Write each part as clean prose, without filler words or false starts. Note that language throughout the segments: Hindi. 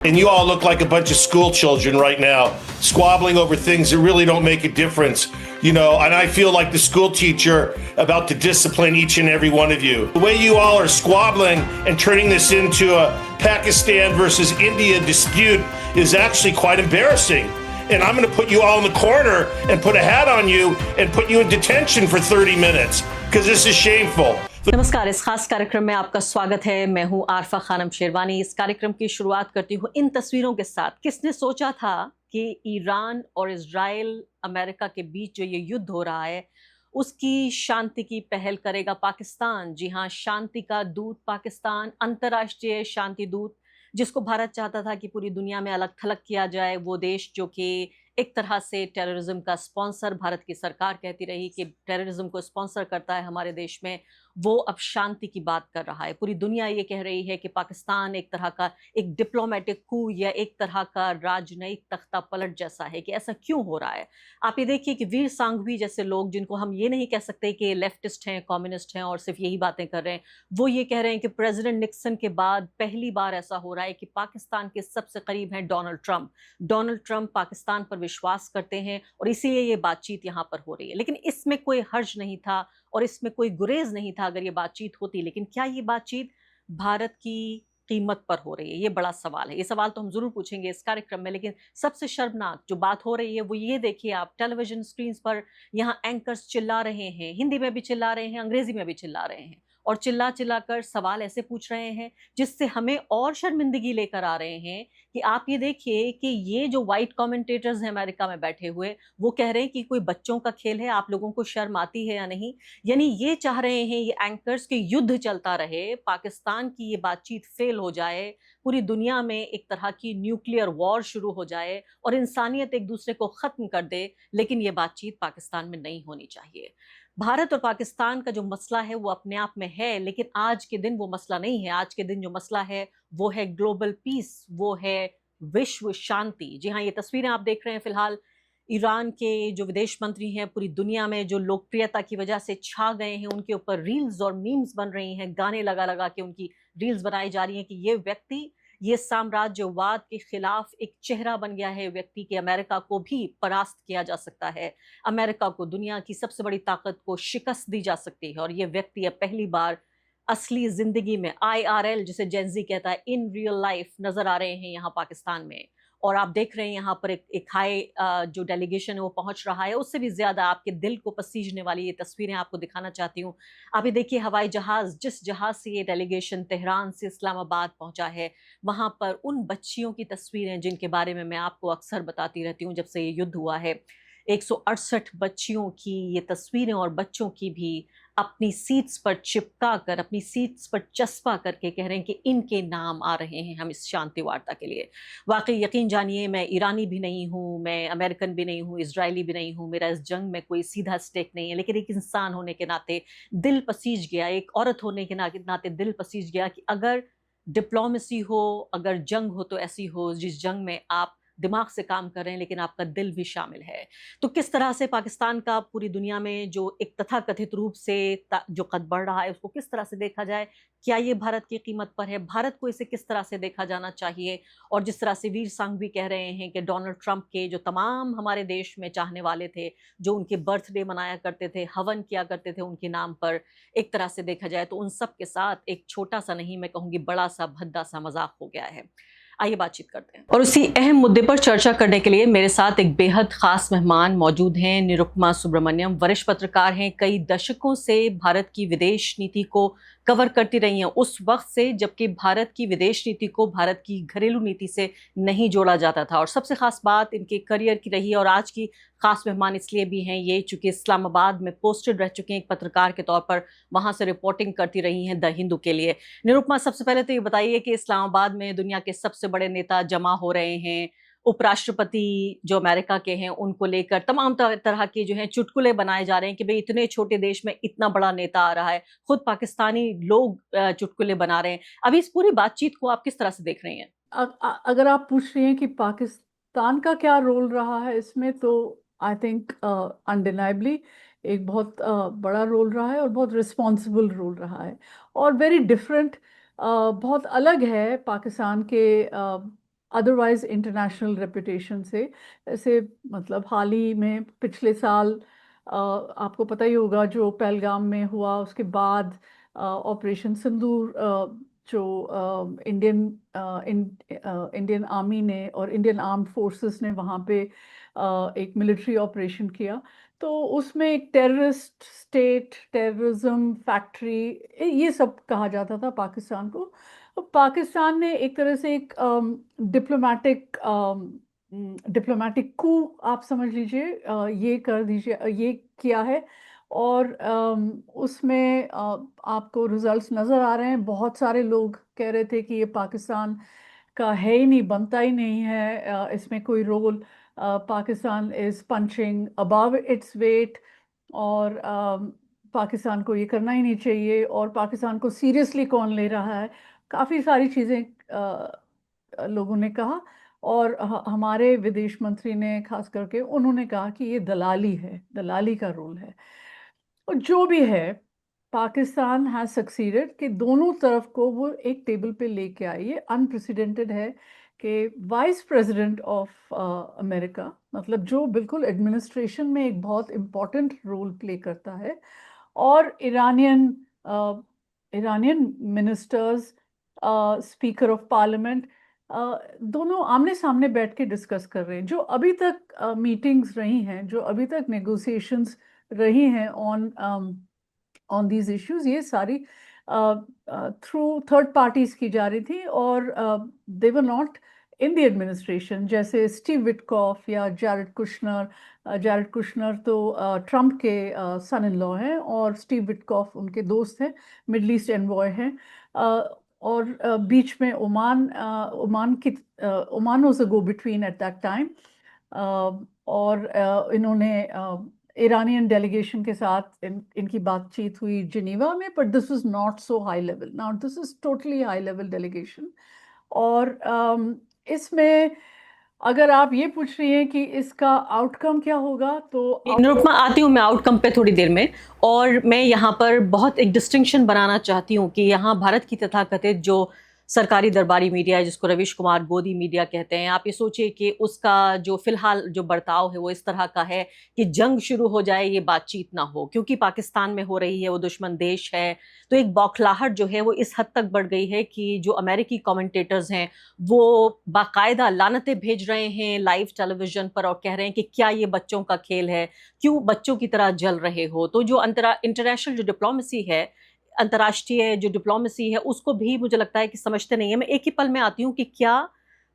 And you all look like a bunch of school children right now, squabbling over things that really don't make a difference. You know, and I feel like the school teacher about to discipline each and every one of you. The way you all are squabbling and turning this into a Pakistan versus India dispute is actually quite embarrassing. And I'm going to put you all in the corner and put a hat on you and put you in detention for 30 minutes because this is shameful. नमस्कार, इस खास कार्यक्रम में आपका स्वागत है। मैं हूं आरफा खानम शेरवानी। इस कार्यक्रम की शुरुआत करती हूं इन तस्वीरों के साथ। किसने सोचा था कि ईरान और इजराइल अमेरिका के बीच जो ये युद्ध हो रहा है उसकी शांति की पहल करेगा पाकिस्तान। जी हां, शांति का दूत पाकिस्तान, अंतर्राष्ट्रीय शांति दूत, जिसको भारत चाहता था कि पूरी दुनिया में अलग थलग किया जाए। वो देश जो कि एक तरह से टेररिज्म का स्पॉन्सर, भारत की सरकार कहती रही कि टेररिज्म को स्पॉन्सर करता है हमारे देश में, वो अब शांति की बात कर रहा है। पूरी दुनिया ये कह रही है कि पाकिस्तान एक तरह का एक डिप्लोमेटिक कू या एक तरह का राजनयिक तख्ता पलट जैसा है कि ऐसा क्यों हो रहा है। आप ये देखिए कि वीर सांघवी जैसे लोग, जिनको हम ये नहीं कह सकते कि लेफ्टिस्ट हैं, कम्युनिस्ट हैं और सिर्फ यही बातें कर रहे हैं, वो ये कह रहे हैं कि प्रेसिडेंट निक्सन के बाद पहली बार ऐसा हो रहा है कि पाकिस्तान के सबसे करीब हैं Donald Trump. Donald Trump Pakistan पर विश्वास करते हैं और इसीलिए ये बातचीत यहाँ पर हो रही है। लेकिन इसमें कोई हर्ज नहीं था और इसमें कोई गुरेज नहीं था अगर ये बातचीत होती। लेकिन क्या ये बातचीत भारत की कीमत पर हो रही है? ये बड़ा सवाल है। ये सवाल तो हम जरूर पूछेंगे इस कार्यक्रम में। लेकिन सबसे शर्मनाक जो बात हो रही है वो ये देखिए, आप टेलीविजन स्क्रीन पर यहाँ एंकर्स चिल्ला रहे हैं, हिंदी में भी चिल्ला रहे हैं, अंग्रेजी में भी चिल्ला रहे हैं और चिल्ला चिल्ला कर सवाल ऐसे पूछ रहे हैं जिससे हमें और शर्मिंदगी लेकर आ रहे हैं कि आप ये देखिए कि ये जो वाइट कमेंटेटर्स हैं अमेरिका में बैठे हुए, वो कह रहे हैं कि कोई बच्चों का खेल है, आप लोगों को शर्म आती है या नहीं। यानी ये चाह रहे हैं ये एंकर्स कि युद्ध चलता रहे, पाकिस्तान की ये बातचीत फेल हो जाए, पूरी दुनिया में एक तरह की न्यूक्लियर वॉर शुरू हो जाए और इंसानियत एक दूसरे को खत्म कर दे। लेकिन ये बातचीत पाकिस्तान में नहीं होनी चाहिए। भारत और पाकिस्तान का जो मसला है वो अपने आप में है, लेकिन आज के दिन वो मसला नहीं है। आज के दिन जो मसला है वो है ग्लोबल पीस, वो है विश्व शांति। जी हाँ, ये तस्वीरें आप देख रहे हैं फिलहाल ईरान के जो विदेश मंत्री हैं, पूरी दुनिया में जो लोकप्रियता की वजह से छा गए हैं, उनके ऊपर रील्स और मीम्स बन रही हैं, गाने लगा लगा के उनकी रील्स बनाई जा रही हैं कि ये व्यक्ति, ये साम्राज्यवाद के खिलाफ एक चेहरा बन गया है व्यक्ति कि अमेरिका को भी परास्त किया जा सकता है, अमेरिका को, दुनिया की सबसे बड़ी ताकत को शिकस्त दी जा सकती है। और ये व्यक्ति अब पहली बार असली जिंदगी में, IRL जिसे जेंजी कहता है, इन रियल लाइफ नजर आ रहे हैं यहाँ पाकिस्तान में। और आप देख रहे हैं यहाँ पर एक हाई जो डेलीगेशन है वो पहुंच रहा है। उससे भी ज्यादा आपके दिल को पसीजने वाली ये तस्वीरें आपको दिखाना चाहती हूँ। आप ये देखिए हवाई जहाज, जिस जहाज से ये डेलीगेशन तेहरान से इस्लामाबाद पहुंचा है, वहां पर उन बच्चियों की तस्वीरें जिनके बारे में मैं आपको अक्सर बताती रहती हूँ जब से ये युद्ध हुआ है। 168 बच्चियों की ये तस्वीरें और बच्चों की भी अपनी सीट्स पर चिपका कर, अपनी सीट्स पर चस्पा करके कह रहे हैं कि इनके नाम आ रहे हैं हम इस शांति वार्ता के लिए। वाकई यकीन जानिए, मैं ईरानी भी नहीं हूँ, मैं अमेरिकन भी नहीं हूँ, इजरायली भी नहीं हूँ, मेरा इस जंग में कोई सीधा स्टेक नहीं है। लेकिन एक इंसान होने के नाते दिल पसीज गया, एक औरत होने के नाते दिल पसीज गया कि अगर डिप्लोमेसी हो, अगर जंग हो तो ऐसी हो जिस जंग में आप दिमाग से काम कर रहे हैं लेकिन आपका दिल भी शामिल है। तो किस तरह से पाकिस्तान का पूरी दुनिया में जो एक तथाकथित रूप से जो कद बढ़ रहा है उसको किस तरह से देखा जाए? क्या ये भारत की कीमत पर है? भारत को इसे किस तरह से देखा जाना चाहिए? और जिस तरह से वीर सांघवी कह रहे हैं कि डोनाल्ड ट्रंप के जो तमाम हमारे देश में चाहने वाले थे, जो उनके बर्थडे मनाया करते थे, हवन किया करते थे उनके नाम पर, एक तरह से देखा जाए तो उन सब के साथ एक छोटा सा नहीं, मैं कहूँगी बड़ा सा भद्दा सा मजाक हो गया है। आइए बातचीत करते हैं। और उसी अहम मुद्दे पर चर्चा करने के लिए मेरे साथ एक बेहद खास मेहमान मौजूद हैं। निरुपमा सुब्रमण्यम वरिष्ठ पत्रकार हैं, कई दशकों से भारत की विदेश नीति को कवर करती रही हैं, उस वक्त से जबकि भारत की विदेश नीति को भारत की घरेलू नीति से नहीं जोड़ा जाता था। और सबसे खास बात इनके करियर की रही है। और आज की खास मेहमान इसलिए भी हैं ये चूंकि इस्लामाबाद में पोस्टेड रह चुके हैं एक पत्रकार के तौर पर, वहां से रिपोर्टिंग करती रही हैं द हिंदू के लिए। निरुपमा, सबसे पहले तो ये बताइए कि इस्लामाबाद में दुनिया के सबसे बड़े नेता जमा हो रहे हैं, उपराष्ट्रपति जो अमेरिका के हैं उनको लेकर तमाम तरह के जो हैं चुटकुले बनाए जा रहे हैं कि भाई इतने छोटे देश में इतना बड़ा नेता आ रहा है, खुद पाकिस्तानी लोग चुटकुले बना रहे हैं। अभी इस पूरी बातचीत को आप किस तरह से देख रही हैं? अगर आप पूछ रही हैं कि पाकिस्तान का क्या रोल रहा है इसमें, तो आई थिंक अनडिनाइबली एक बहुत बड़ा रोल रहा है और बहुत रिस्पॉन्सिबल रोल रहा है और वेरी डिफरेंट, बहुत अलग है पाकिस्तान के अदरवाइज इंटरनेशनल रेपुटेशन से। ऐसे मतलब हाल ही में पिछले साल आपको पता ही होगा जो पहलगाम में हुआ, उसके बाद ऑपरेशन सिंदूर जो इंडियन आर्मी ने और इंडियन आर्म्ड फोर्सेस ने वहाँ पे एक मिलिट्री ऑपरेशन किया। तो उसमें एक टेररिस्ट स्टेट, टेररिज्म फैक्ट्री, ये सब कहा जाता था पाकिस्तान को। तो पाकिस्तान ने एक तरह से एक डिप्लोमेटिक कू आप समझ लीजिए, ये कर दीजिए, ये किया है। और उसमें आपको रिजल्ट्स नज़र आ रहे हैं। बहुत सारे लोग कह रहे थे कि ये पाकिस्तान का है ही नहीं, बनता ही नहीं है, इसमें कोई role. Pakistan is punching above its weight, और पाकिस्तान को ये करना ही नहीं चाहिए, और पाकिस्तान को सीरियसली कौन ले रहा है, काफ़ी सारी चीज़ें लोगों ने कहा। और हमारे विदेश मंत्री ने खास करके उन्होंने कहा कि ये दलाली है, दलाली का रोल है। और जो भी है, पाकिस्तान हैज सक्सीडेड कि दोनों तरफ को वो एक टेबल पे लेके आई। ये अनप्रेसिडेंटेड है कि वाइस प्रेसिडेंट ऑफ अमेरिका, मतलब जो बिल्कुल एडमिनिस्ट्रेशन में एक बहुत इम्पोर्टेंट रोल प्ले करता है, और Iranian ministers, speaker of parliament, दोनों आमने सामने बैठ के डिस्कस कर रहे हैं। जो अभी तक मीटिंग्स रही हैं, जो अभी तक नेगोशिएशंस रही हैं ऑन दीज इश्यूज, ये सारी थ्रू थर्ड पार्टीज की जा रही थी, और they were not in the administration. जैसे स्टीव विटकॉफ या जैरेड कुशनर। जैरेड कुशनर तो ट्रम्प के सन इन लॉ हैं, और स्टीव विटकॉफ उनके दोस्त हैं, मिडल ईस्ट एनवॉय हैं। और बीच में Oman was a go between at that time. और इन्होंने ईरानियन डेलीगेशन के साथ इनकी बातचीत हुई जिनीवा में, but this is not so high level. Now this is totally high level delegation. और इसमें अगर आप ये पूछ रही हैं कि इसका आउटकम क्या होगा, तो निरुपमा, आती हूँ मैं आउटकम पे थोड़ी देर में। और मैं यहाँ पर बहुत एक डिस्टिंक्शन बनाना चाहती हूँ कि यहाँ भारत की तथाकथित जो सरकारी दरबारी मीडिया है, जिसको रवीश कुमार गोदी मीडिया कहते हैं, आप ये सोचिए कि उसका जो फिलहाल जो बर्ताव है वो इस तरह का है कि जंग शुरू हो जाए, ये बातचीत ना हो, क्योंकि पाकिस्तान में हो रही है, वो दुश्मन देश है। तो एक बौखलाहट जो है वो इस हद तक बढ़ गई है कि जो अमेरिकी कमेंटेटर्स हैं वो बाकायदा लानतें भेज रहे हैं लाइव टेलीविजन पर, और कह रहे हैं कि क्या ये बच्चों का खेल है, क्यों बच्चों की तरह जल रहे हो। तो जो इंटरनेशनल जो डिप्लोमेसी है, अंतर्राष्ट्रीय जो डिप्लोमेसी है, उसको भी मुझे लगता है कि समझते नहीं है। मैं एक ही पल में आती हूँ कि क्या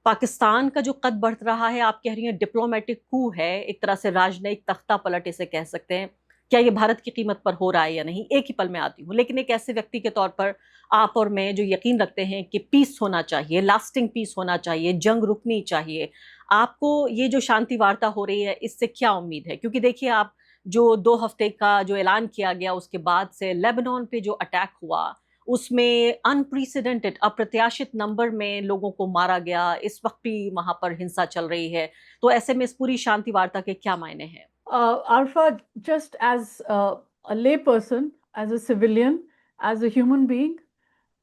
पाकिस्तान का जो कद बढ़ रहा है, आप कह रही हैं डिप्लोमेटिक कू है, एक तरह से राजनयिक तख्ता पलट इसे कह सकते हैं, क्या ये भारत की कीमत पर हो रहा है या नहीं, एक ही पल में आती हूँ। लेकिन एक ऐसे व्यक्ति के तौर पर आप और मैं जो यकीन रखते हैं कि पीस होना चाहिए, लास्टिंग पीस होना चाहिए, जंग रुकनी चाहिए, आपको ये जो शांति वार्ता हो रही है इससे क्या उम्मीद है? क्योंकि देखिए, आप जो 2 हफ्ते का जो ऐलान किया गया उसके बाद से लेबनान पे जो अटैक हुआ, उसमें अनप्रेसिडेंटेड, अप्रत्याशित नंबर में लोगों को मारा गया। इस वक्त भी वहां पर हिंसा चल रही है। तो ऐसे में इस पूरी शांति वार्ता के क्या मायने हैं? Arfa, just as a lay person, as a civilian, as a human being,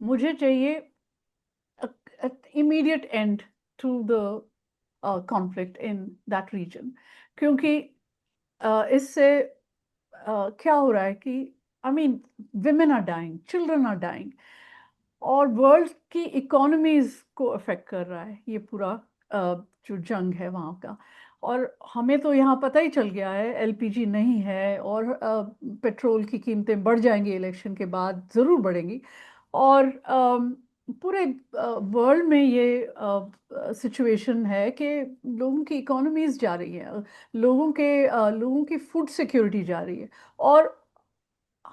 मुझे चाहिए immediate end to the conflict in that region। क्योंकि इससे क्या हो रहा है कि I mean, women are dying, children are dying, और वर्ल्ड की इकोनॉमीज को अफेक्ट कर रहा है ये पूरा जो जंग है वहाँ का। और हमें तो यहाँ पता ही चल गया है एलपीजी नहीं है, और पेट्रोल की कीमतें बढ़ जाएंगी, इलेक्शन के बाद ज़रूर बढ़ेंगी। और पूरे वर्ल्ड में ये सिचुएशन है कि लोगों की इकोनॉमीज जा रही है, लोगों की फूड सिक्योरिटी जा रही है। और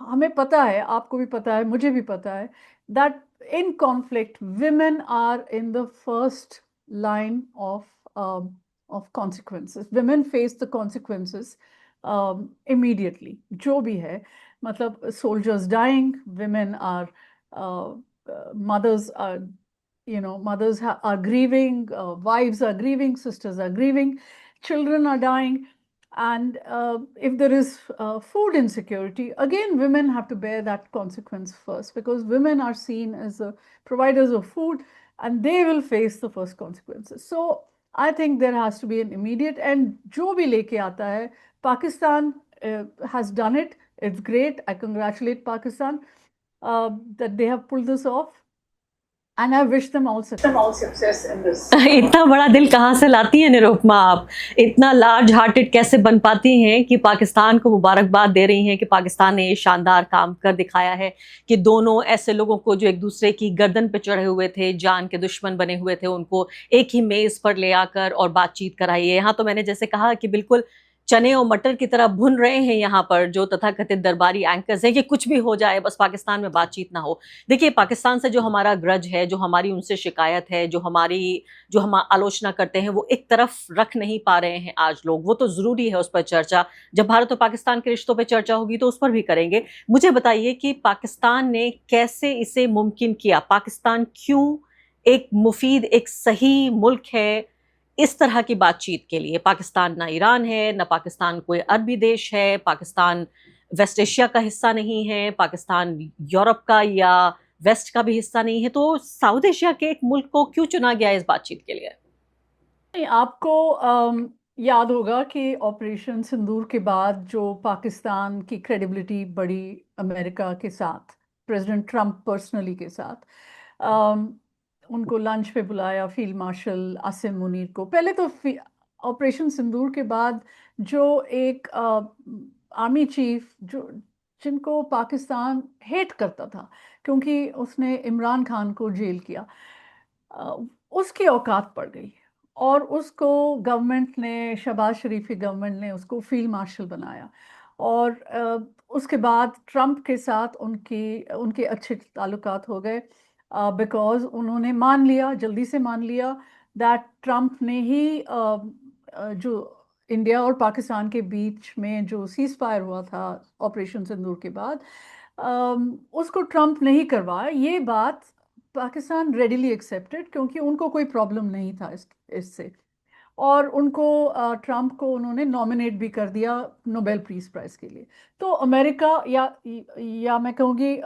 हमें पता है, आपको भी पता है, मुझे भी पता है, that in conflict women are in the first line of consequences। women face the consequences immediately। जो भी है, मतलब soldiers dying, women are mothers are are grieving, wives are grieving, sisters are grieving, children are dying। And if there is food insecurity, again women have to bear that consequence first, because women are seen as the providers of food, and they will face the first consequences. So I think there has to be an immediate, and जो भी लेके आता है, Pakistan has done it. It's great. I congratulate Pakistan that they have pulled this off, and I wish them all success in this. इतना बड़ा दिल कहाँ से लाती हैं निरुपमा आप? इतना लार्ज हार्टेड कैसे बन पाती हैं कि पाकिस्तान को मुबारकबाद दे रही हैं कि पाकिस्तान ने ये शानदार काम कर दिखाया है कि दोनों ऐसे लोगों को जो एक दूसरे की गर्दन पे चढ़े हुए थे, जान के दुश्मन बने हुए थे, उनको एक ही मेज पर ले आकर और बातचीत कराई है। यहाँ तो मैंने जैसे कहा कि बिल्कुल चने और मटर की तरह भुन रहे हैं यहाँ पर जो तथाकथित दरबारी एंकर्स हैं कि कुछ भी हो जाए बस पाकिस्तान में बातचीत ना हो। देखिए, पाकिस्तान से जो हमारा ग्रज है, जो हमारी उनसे शिकायत है, जो हम आलोचना करते हैं, वो एक तरफ रख नहीं पा रहे हैं आज लोग। वो तो जरूरी है उस पर चर्चा। जब भारत और पाकिस्तान के रिश्तों पर चर्चा होगी तो उस पर भी करेंगे। मुझे बताइए कि पाकिस्तान ने कैसे इसे मुमकिन किया? पाकिस्तान क्यों एक मुफीद, एक सही मुल्क है इस तरह की बातचीत के लिए? पाकिस्तान ना ईरान है, ना पाकिस्तान कोई अरबी देश है, पाकिस्तान वेस्ट एशिया का हिस्सा नहीं है, पाकिस्तान यूरोप का या वेस्ट का भी हिस्सा नहीं है, तो साउथ एशिया के एक मुल्क को क्यों चुना गया इस बातचीत के लिए? नहीं, आपको याद होगा कि ऑपरेशन सिंदूर के बाद जो पाकिस्तान की क्रेडिबिलिटी बढ़ी अमेरिका के साथ, प्रेसिडेंट ट्रंप पर्सनली के साथ, उनको लंच पे बुलाया फील्ड मार्शल आसिम मुनीर को। पहले तो ऑपरेशन सिंदूर के बाद जो एक आर्मी चीफ जिनको पाकिस्तान हेट करता था क्योंकि उसने इमरान खान को जेल किया, उसकी औकात पड़ गई और उसको गवर्नमेंट ने, शहबाज शरीफ की गवर्नमेंट ने उसको फील्ड मार्शल बनाया। और उसके बाद ट्रंप के साथ उनके अच्छे ताल्लुकात हो गए बिकॉज उन्होंने मान लिया, जल्दी से मान लिया दैट ट्रंप ने ही जो इंडिया और पाकिस्तान के बीच में जो सीज फायर हुआ था ऑपरेशन सिंदूर के बाद, उसको ट्रंप नहीं करवाया। ये बात पाकिस्तान रेडिली एक्सेप्टेड क्योंकि उनको कोई प्रॉब्लम नहीं था इससे, और उनको ट्रंप को उन्होंने नॉमिनेट भी कर दिया नोबेल पीस प्राइज़ के लिए। तो अमेरिका या मैं कहूँगी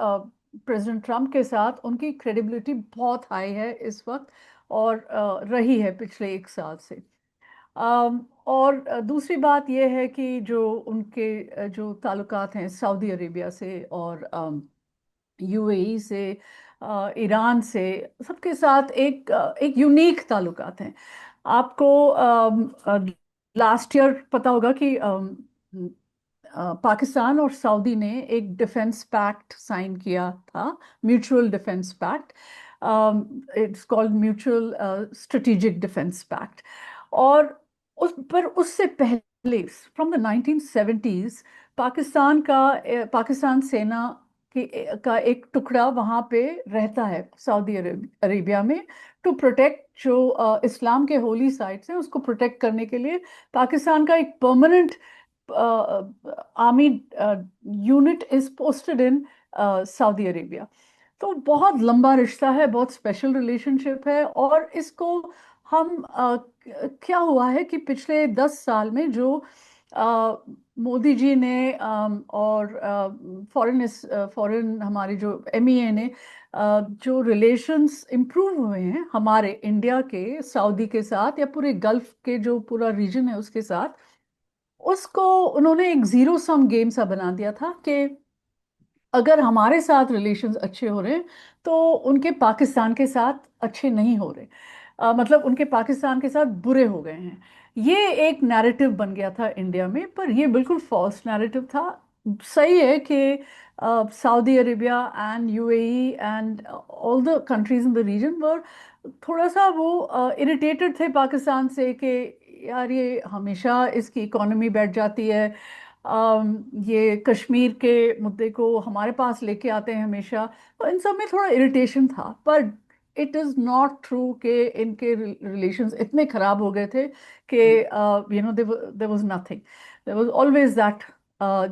प्रेसिडेंट ट्रंप के साथ उनकी क्रेडिबिलिटी बहुत हाई है इस वक्त, और रही है पिछले 1 साल से। और दूसरी बात यह है कि जो उनके जो ताल्लुकात हैं सऊदी अरेबिया से और यूएई से, ईरान से, सबके साथ एक यूनिक ताल्लुकात हैं। आपको लास्ट ईयर पता होगा कि पाकिस्तान और सऊदी ने एक डिफेंस पैक्ट साइन किया था, mutual defence pact. It's called mutual strategic defence pact. और उससे पहले फ्रॉम द 1970s पाकिस्तान सेना का एक टुकड़ा वहाँ पे रहता है सऊदी अरेबिया में टू प्रोटेक्ट जो इस्लाम के होली साइट्स हैं उसको प्रोटेक्ट करने के लिए। पाकिस्तान का एक permanent army unit is posted in Saudi Arabia. तो बहुत लंबा रिश्ता है, बहुत स्पेशल रिलेशनशिप है। और इसको हम क्या हुआ है कि पिछले 10 साल में जो मोदी जी ने और फॉरेन हमारे जो MEA ने जो रिलेशंस इम्प्रूव हुए हैं हमारे इंडिया के सऊदी के साथ या पूरे गल्फ के जो पूरा रीजन है उसके साथ, उसको उन्होंने एक ज़ीरो सम गेम सा बना दिया था कि अगर हमारे साथ रिलेशंस अच्छे हो रहे हैं तो उनके पाकिस्तान के साथ अच्छे नहीं हो रहे, मतलब उनके पाकिस्तान के साथ बुरे हो गए हैं। ये एक नैरेटिव बन गया था इंडिया में, पर ये बिल्कुल फॉल्स नैरेटिव था। सही है कि Saudi Arabia and UAE and all the countries in the region were थोड़ा सा वो इरिटेटेड थे पाकिस्तान से कि यार ये हमेशा इसकी इकोनॉमी बैठ जाती है, ये कश्मीर के मुद्दे को हमारे पास लेके आते हैं हमेशा। तो इन सब में थोड़ा इरिटेशन था, पर इट इज़ नॉट ट्रू कि इनके रिलेशंस इतने ख़राब हो गए थे कि there was nothing, there was always that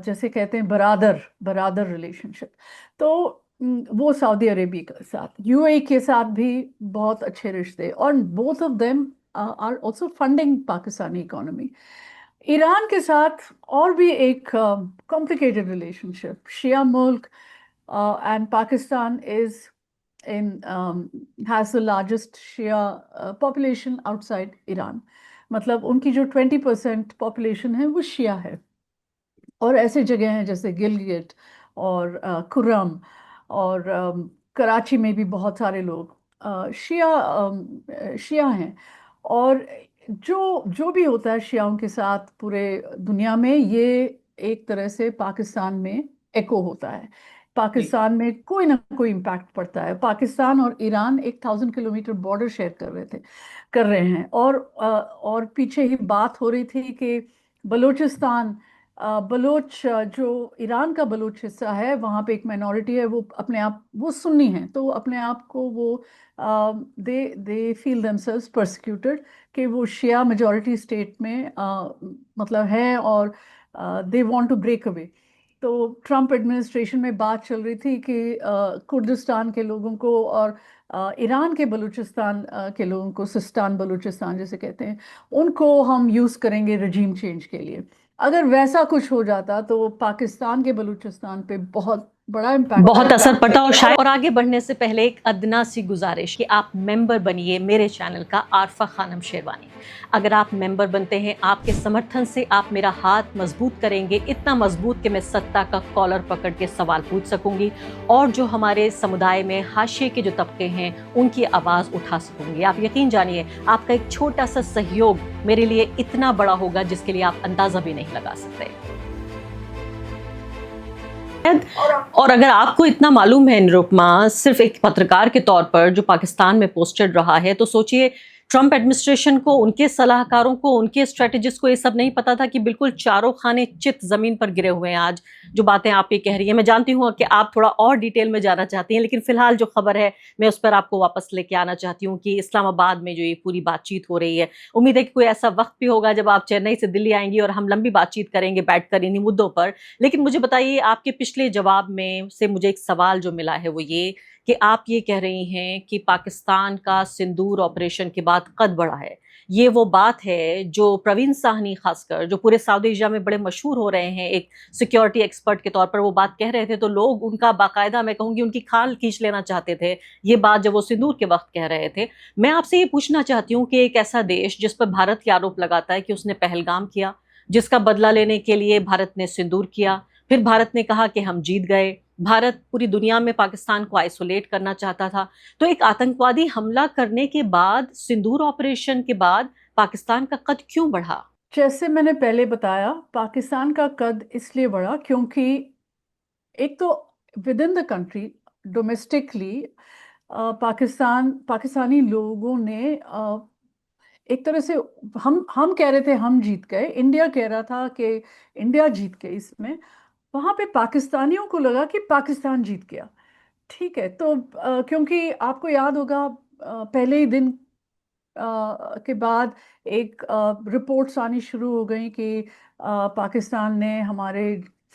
जैसे कहते हैं बरादर रिलेशनशिप। तो वो सऊदी अरेबिया के साथ, UAE के साथ भी बहुत अच्छे रिश्ते, और both of them are also funding Pakistani economy. Iran के साथ और भी एक कॉम्प्लिकेटेड रिलेशनशिप, शिया मुल्क, and Pakistan is has the largest Shia population outside Iran. मतलब उनकी जो 20% पॉपुलेशन है वो शिया है, और ऐसे जगह हैं जैसे गिलगिट और खुर्रम और कराची में भी बहुत सारे लोग शिया हैं। और जो जो भी होता है शियाओं के साथ पूरे दुनिया में, ये एक तरह से पाकिस्तान में एको होता है। पाकिस्तान में कोई ना कोई इम्पैक्ट पड़ता है। पाकिस्तान और ईरान 1000 किलोमीटर बॉर्डर शेयर कर रहे हैं। और पीछे ही बात हो रही थी कि बलूचिस्तान, बलोच जो ईरान का बलोच हिस्सा है, वहाँ पे एक माइनॉरिटी है, वो अपने आप वो सुन्नी हैं, तो अपने आप को वो दे फील देमसेल्व्स परसिक्यूटेड कि वो शिया मेजॉरिटी स्टेट में मतलब है, और they want to break away. तो ट्रम्प एडमिनिस्ट्रेशन में बात चल रही थी कि कुर्दिस्तान के लोगों को और ईरान के बलूचिस्तान के लोगों को, सिस्तान बलूचिस्तान जैसे कहते हैं, उनको हम यूज़ करेंगे रजीम चेंज के लिए। अगर वैसा कुछ हो जाता तो पाकिस्तान के बलूचिस्तान पे बहुत बड़ा इम्पैक्ट, बहुत असर पड़ता। और शायद, और आगे बढ़ने से पहले एक अदना सी गुजारिश कि आप मेंबर बनिए मेरे चैनल का, आरफा खानम शेरवानी। अगर आप मेंबर बनते हैं, आपके समर्थन से आप मेरा हाथ मजबूत करेंगे, इतना मजबूत कि मैं सत्ता का कॉलर पकड़ के सवाल पूछ सकूंगी, और जो हमारे समुदाय में हाशिए के जो तबके हैं उनकी आवाज़ उठा सकूंगी। आप यकीन जानिए, आपका एक छोटा सा सहयोग मेरे लिए इतना बड़ा होगा जिसके लिए आप अंदाजा भी नहीं लगा सकते। और अगर आपको इतना मालूम है निरुपमा, सिर्फ एक पत्रकार के तौर पर जो पाकिस्तान में पोस्टेड रहा है, तो सोचिए ट्रम्प एडमिनिस्ट्रेशन को, उनके सलाहकारों को, उनके स्ट्रेटेजिस्ट को ये सब नहीं पता था कि बिल्कुल चारों खाने चित जमीन पर गिरे हुए हैं। आज जो बातें आप ये कह रही हैं, मैं जानती हूँ कि आप थोड़ा और डिटेल में जाना चाहती हैं, लेकिन फिलहाल जो खबर है मैं उस पर आपको वापस लेके आना चाहती हूँ कि इस्लामाबाद में जो ये पूरी बातचीत हो रही है, उम्मीद है कि कोई ऐसा वक्त भी होगा जब आप चेन्नई से दिल्ली आएंगी और हम लंबी बातचीत करेंगे बैठकर इन्हीं मुद्दों पर। लेकिन मुझे बताइए, आपके पिछले जवाब में से मुझे एक सवाल जो मिला है वो ये कि आप ये कह रही हैं कि पाकिस्तान का सिंदूर ऑपरेशन के बाद कद बढ़ा है। ये वो बात है जो प्रवीण साहनी, खासकर जो पूरे साउथ एशिया में बड़े मशहूर हो रहे हैं एक सिक्योरिटी एक्सपर्ट के तौर पर, वो बात कह रहे थे, तो लोग उनका बाकायदा, मैं कहूँगी, उनकी खाल खींच लेना चाहते थे ये बात जब वो सिंदूर के वक्त कह रहे थे। मैं आपसे ये पूछना चाहती हूँ कि एक ऐसा देश जिस पर भारत ये आरोप लगाता है कि उसने पहलगाम किया, जिसका बदला लेने के लिए भारत ने सिंदूर किया, फिर भारत ने कहा कि हम जीत गए, भारत पूरी दुनिया में पाकिस्तान को आइसोलेट करना चाहता था, तो एक आतंकवादी हमला करने के बाद, सिंदूर ऑपरेशन के बाद पाकिस्तान का कद क्यों बढ़ा? जैसे मैंने पहले बताया, पाकिस्तान का कद इसलिए बढ़ा क्योंकि एक तो with in the country domestically Pakistani लोगों ने एक तरह से, हम कह रहे थे हम जीत गए, इंडिया कह रहा था कि इंडिया जीत गई इसमें, वहाँ पे पाकिस्तानियों को लगा कि पाकिस्तान जीत गया। ठीक है, तो क्योंकि आपको याद होगा पहले ही दिन के बाद एक रिपोर्ट्स आनी शुरू हो गई कि पाकिस्तान ने हमारे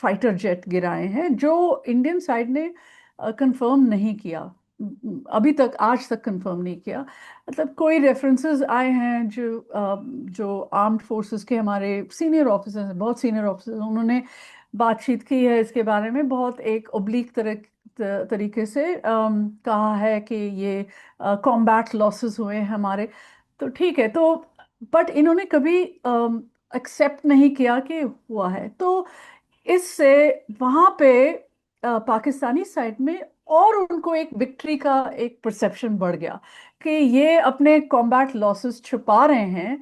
फाइटर जेट गिराए हैं, जो इंडियन साइड ने कंफर्म नहीं किया, अभी तक आज तक कंफर्म नहीं किया। मतलब कोई रेफरेंसेस आए हैं जो आर्म्ड फोर्सेस के हमारे सीनियर ऑफिसर्स, बहुत सीनियर ऑफिसर्स, उन्होंने बातचीत की है इसके बारे में, बहुत एक ओब्लिक तरीके से कहा है कि ये कॉम्बैट लॉसेस हुए हैं हमारे। तो ठीक है, तो बट इन्होंने कभी एक्सेप्ट नहीं किया कि हुआ है, तो इससे वहाँ पे पाकिस्तानी साइड में और उनको एक विक्ट्री का एक परसेप्शन बढ़ गया कि ये अपने कॉम्बैट लॉसेस छुपा रहे हैं,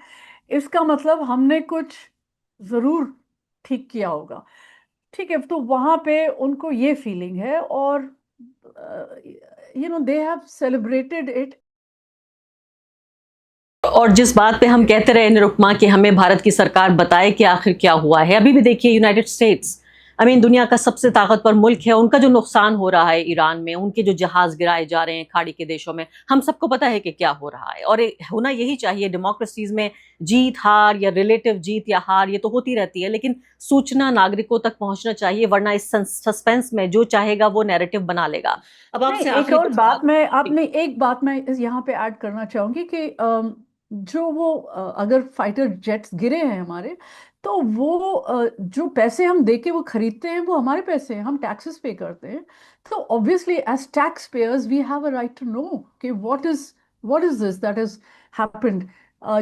इसका मतलब हमने कुछ ज़रूर ठीक किया होगा। ठीक है, तो वहाँ पे उनको ये फीलिंग है, और दे हैव सेलिब्रेटेड इट। और जिस बात पे हम कहते रहे निरुपमा कि हमें भारत की सरकार बताए कि आखिर क्या हुआ है, अभी भी देखिए यूनाइटेड स्टेट्स, दुनिया का सबसे ताकतवर मुल्क है, उनका जो नुकसान हो रहा है ईरान में, उनके जो जहाज गिराए जा रहे हैं खाड़ी के देशों में, हम सबको पता है कि क्या हो रहा है। और होना यही चाहिए, डेमोक्रेसीज में जीत हार या रिलेटिव जीत या हार ये तो होती रहती है, लेकिन सूचना नागरिकों तक पहुंचना चाहिए, वरना इस सस्पेंस में जो चाहेगा वो नैरेटिव बना लेगा। अब आपसे एक और बात मैं यहाँ पे ऐड करना चाहूंगी कि जो वो अगर फाइटर जेट्स गिरे हैं हमारे, तो वो जो पैसे हम दे के वो खरीदते हैं वो हमारे पैसे हैं, हम टैक्सेस पे करते हैं। तो obviously as tax payers we have a right to know कि what is this that is happened.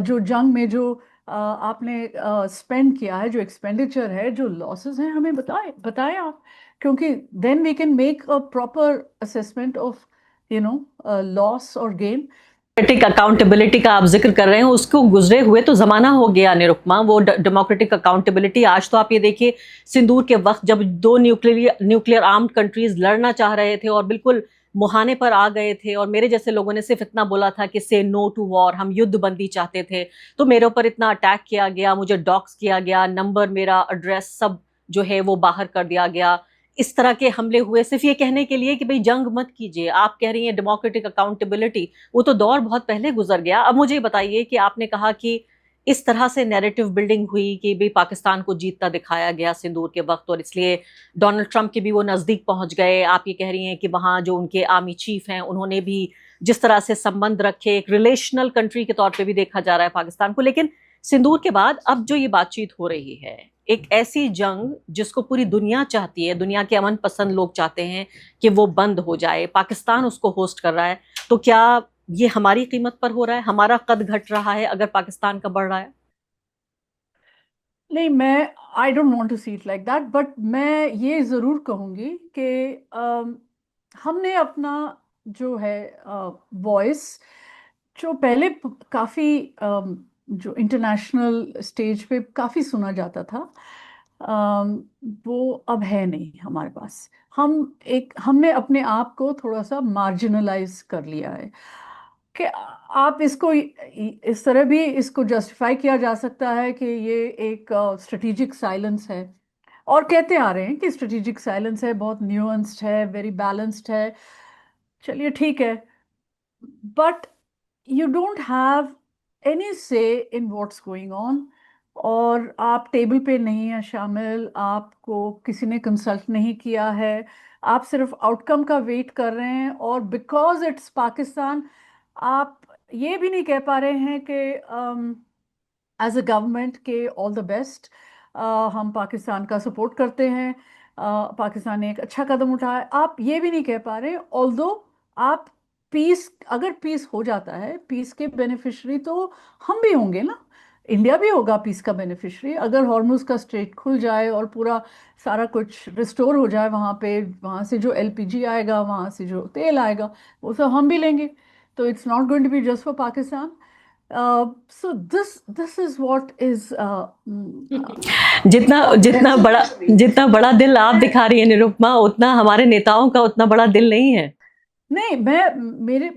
जो जंग में जो आपने स्पेंड किया है, जो एक्सपेंडिचर है, जो लॉसेस हैं, हमें बताएं बताएं आप, क्योंकि then we can make a proper assessment of loss और गेन। डेमोक्रेटिक अकाउंटेबिलिटी का आप जिक्र कर रहे हैं, उसको गुजरे हुए तो जमाना हो गया निरुपमा। वो डेमोक्रेटिक अकाउंटेबिलिटी, आज तो आप ये देखिए, सिंदूर के वक्त जब दो न्यूक्लियर आर्म्ड कंट्रीज लड़ना चाह रहे थे और बिल्कुल मुहाने पर आ गए थे, और मेरे जैसे लोगों ने सिर्फ इतना बोला था कि से नो टू वॉर, हम युद्ध बंदी चाहते थे, तो मेरे ऊपर इतना अटैक किया गया, मुझे डॉक्स किया गया, नंबर, मेरा एड्रेस सब जो है वो बाहर कर दिया गया। इस तरह के हमले हुए सिर्फ ये कहने के लिए कि भाई जंग मत कीजिए। आप कह रही हैं डेमोक्रेटिक अकाउंटेबिलिटी, वो तो दौर बहुत पहले गुजर गया। अब मुझे बताइए कि आपने कहा कि इस तरह से नैरेटिव बिल्डिंग हुई कि भी पाकिस्तान को जीतता दिखाया गया सिंदूर के वक्त, और इसलिए डोनाल्ड ट्रंप के भी वो नजदीक पहुंच गए। आप ये कह रही हैं कि वहां जो उनके आर्मी चीफ हैं उन्होंने भी जिस तरह से संबंध रखे, एक रिलेशनल कंट्री के तौर पे भी देखा जा रहा है पाकिस्तान को। लेकिन सिंदूर के बाद अब जो ये बातचीत हो रही है, एक ऐसी जंग जिसको पूरी दुनिया चाहती है, दुनिया के अमन पसंद लोग चाहते हैं कि वो बंद हो जाए, पाकिस्तान उसको होस्ट कर रहा है, तो क्या ये हमारी कीमत पर हो रहा है? हमारा कद घट रहा है अगर पाकिस्तान का बढ़ रहा है? नहीं, मैं I don't want to see it like that, but मैं ये ज़रूर कहूँगी कि हमने अपना जो है वॉइस, जो पहले काफ़ी जो इंटरनेशनल स्टेज पे काफ़ी सुना जाता था, अम, वो अब है नहीं हमारे पास। हमने अपने आप को थोड़ा सा मार्जिनलाइज कर लिया है कि आप इसको इस तरह भी इसको जस्टिफाई किया जा सकता है कि ये एक स्ट्रेटेजिक साइलेंस है, और कहते आ रहे हैं कि स्ट्रेटेजिक साइलेंस है, बहुत न्यूएंस्ड है, वेरी बैलेंस्ड है। चलिए ठीक है, but you don't have any से इन व्हाट्स गोइंग ऑन, और आप टेबल पे नहीं हैं शामिल, आपको किसी ने कंसल्ट नहीं किया है, आप सिर्फ आउटकम का वेट कर रहे हैं, और बिकॉज इट्स पाकिस्तान आप ये भी नहीं कह पा रहे हैं कि एज अ गवर्नमेंट के ऑल द बेस्ट, हम पाकिस्तान का सपोर्ट करते हैं, पाकिस्तान ने एक अच्छा कदम उठाया, आप ये भी नहीं कह पा रहे। ऑल्दो आप पीस, अगर पीस हो जाता है, पीस के बेनिफिशरी तो हम भी होंगे ना, इंडिया भी होगा पीस का बेनिफिशरी। अगर हॉर्मुज का स्ट्रेट खुल जाए और पूरा सारा कुछ रिस्टोर हो जाए वहाँ पे, वहाँ से जो एलपीजी आएगा, वहाँ से जो तेल आएगा, वो सब हम भी लेंगे। तो it's not going to be just for Pakistan. So this is what is जितना जितना बड़ा दिल आप दिखा रही है निरुपमा, उतना हमारे नेताओं का उतना बड़ा दिल नहीं है। नहीं, मैं मेरे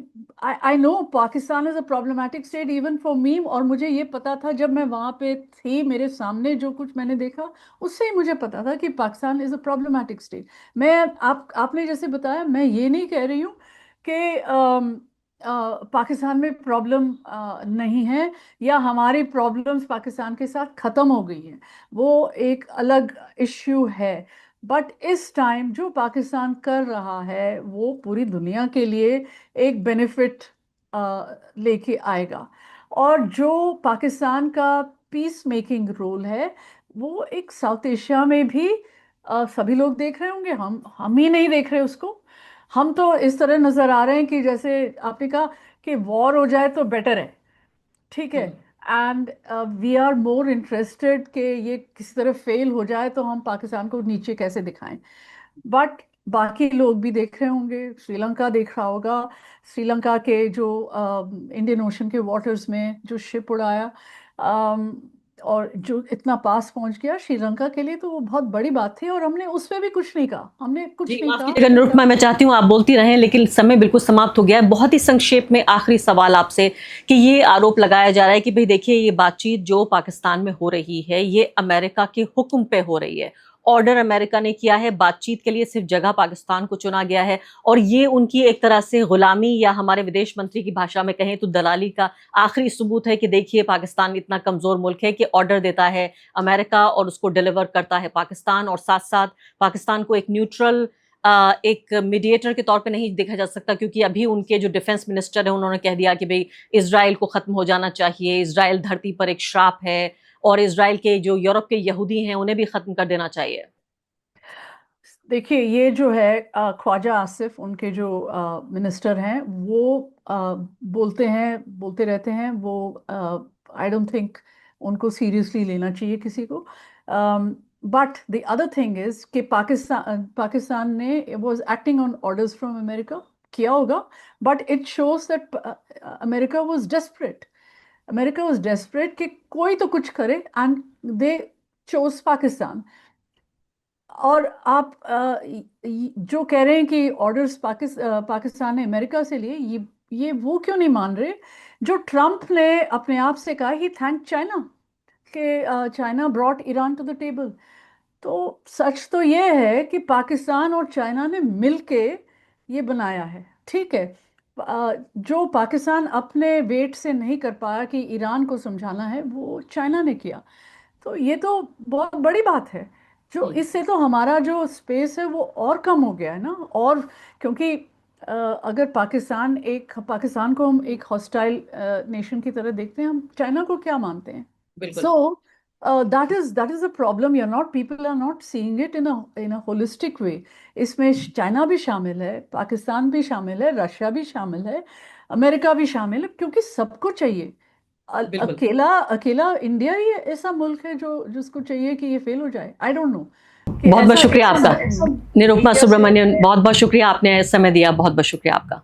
I know Pakistan is a problematic state even for me, और मुझे ये पता था जब मैं वहाँ पे थी, मेरे सामने जो कुछ मैंने देखा उससे ही मुझे पता था कि Pakistan is a problematic state. मैं आपने जैसे बताया, मैं ये नहीं कह रही हूँ कि पाकिस्तान में प्रॉब्लम नहीं है, या हमारी प्रॉब्लम्स पाकिस्तान के साथ ख़त्म हो गई हैं, वो एक अलग इश्यू है। बट इस टाइम जो पाकिस्तान कर रहा है वो पूरी दुनिया के लिए एक बेनिफिट लेके आएगा, और जो पाकिस्तान का पीस मेकिंग रोल है वो एक साउथ एशिया में भी सभी लोग देख रहे होंगे, हम ही नहीं देख रहे उसको। हम तो इस तरह नज़र आ रहे हैं कि जैसे आपने कहा कि वॉर हो जाए तो बेटर है, ठीक है, and we are more interested कि ये किसी तरह फेल हो जाए तो हम पाकिस्तान को नीचे कैसे दिखाएं। बट बाकी लोग भी देख रहे होंगे, श्रीलंका देख रहा होगा, श्रीलंका के जो इंडियन ओशन के वाटर्स में जो शिप उड़ाया, और जो इतना पास पहुंच गया श्रीलंका के लिए, तो वो बहुत बड़ी बात थी, और हमने उस पर भी कुछ नहीं कहा, हमने कुछ जी, नहीं माफ कहा। कीजिएगा निरुपमा, मैं चाहती हूँ आप बोलती रहें, लेकिन समय बिल्कुल समाप्त हो गया है। बहुत ही संक्षेप में आखिरी सवाल आपसे कि ये आरोप लगाया जा रहा है कि भाई देखिए, ये बातचीत जो पाकिस्तान में हो रही है ये अमेरिका के हुक्म पे हो रही है, ऑर्डर अमेरिका ने किया है, बातचीत के लिए सिर्फ जगह पाकिस्तान को चुना गया है, और ये उनकी एक तरह से गुलामी, या हमारे विदेश मंत्री की भाषा में कहें तो दलाली का आखिरी सबूत है कि देखिए पाकिस्तान इतना कमजोर मुल्क है कि ऑर्डर देता है अमेरिका और उसको डिलीवर करता है पाकिस्तान, और साथ साथ पाकिस्तान को एक न्यूट्रल एक मीडिएटर के तौर पे नहीं देखा जा सकता, क्योंकि अभी उनके जो डिफेंस मिनिस्टर है उन्होंने कह दिया कि भाई इजराइल को खत्म हो जाना चाहिए, इजराइल धरती पर एक श्राप है, और इजराइल के जो यूरोप के यहूदी हैं उन्हें भी खत्म कर देना चाहिए। देखिए, ये जो है ख्वाजा आसिफ, उनके जो मिनिस्टर हैं, वो बोलते रहते हैं। वो आई डोंट थिंक उनको सीरियसली लेना चाहिए किसी को। But the other thing is कि पाकिस्तान ने was acting on orders from America, किया होगा, but it shows that America was desperate. America was desperate कि कोई तो कुछ करे, एंड दे चोज पाकिस्तान। और आप जो कह रहे हैं कि ऑर्डर्स पाकिस्तान ने अमेरिका से लिए, ये वो क्यों नहीं मान रहे जो ट्रम्प ने अपने आप से कहा ही थैंक चाइना, कि China brought Iran to the table. तो सच तो ये है कि पाकिस्तान और चाइना ने मिलके ये बनाया है, ठीक है। जो पाकिस्तान अपने वेट से नहीं कर पाया कि ईरान को समझाना है, वो चाइना ने किया। तो ये तो बहुत बड़ी बात है। जो इससे तो हमारा जो स्पेस है वो और कम हो गया है ना। और क्योंकि अगर पाकिस्तान को हम एक हॉस्टाइल नेशन की तरह देखते हैं, हम चाइना को क्या मानते हैं? बिल्कुल। So that is a problem. People are not seeing it in a holistic way. इसमें चाइना भी शामिल है, पाकिस्तान भी शामिल है, रशिया भी शामिल है, अमेरिका भी शामिल है, क्योंकि सबको चाहिए। बिल्कुल। अकेला इंडिया ही ऐसा मुल्क है जो जिसको चाहिए कि ये फेल हो जाए। I don't know. बहुत बहुत शुक्रिया आपका निरुपमा सुब्रमण्यन, बहुत बहुत शुक्रिया, आपने समय दिया, बहुत बहुत शुक्रिया आपका।